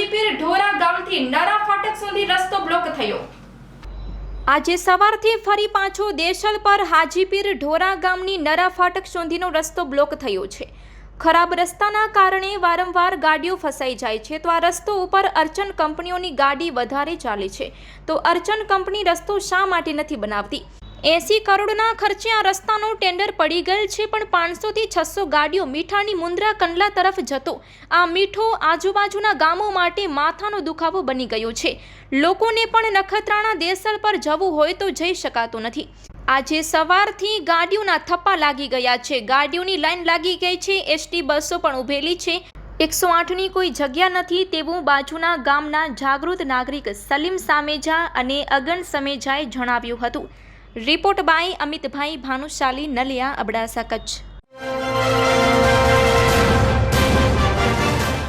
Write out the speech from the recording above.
હાજીપીર ઢોરા ગામથી નરા ફાટક સુધી રસ્તો બ્લોક થયો। આજે સવારથી ફરી પાછો દેશલ પર હાજીપીર ઢોરા ગામની નરા ફાટક સુધીનો રસ્તો બ્લોક થયો છે। ખરાબ રસ્તાના કારણે વારંવાર ગાડીઓ ફસાઈ જાય છે। તો આ રસ્તો ઉપર અર્ચન કંપનીઓની ગાડી વધારે ચાલે છે, તો અર્ચન કંપની રસ્તો શા માટે નથી બનાવતી? 80 કરોડના ખર્ચે આ રસ્તાનો ટેન્ડર પડી ગયેલ છે, પણ 500 થી 600 ગાડીઓ મીઠાની મુંદ્રા કંડલા તરફ જતો આ મીઠો આજુબાજુના ગામો માટે માથાનો દુખાવો બની ગયો છે। લોકોને પણ નખત્રાણા દેસલ પર જવું હોય તો જઈ શકાતું નથી। આજે સવારથી ગાડીઓના થપ્પા લાગી ગયા છે, ગાડીઓની લાઈન લાગી ગઈ છે, એસટી બસો પણ ઊભેલી છે। 108ની કોઈ જગ્યા નથી તેવું બાજુના ગામના જાગૃત નાગરિક સલીમ સામેજા અને અગન સમેજાએ જણાવ્યું હતું। Report by Amitbhai Bhanushali, Naliya, Abdasa, Kutch.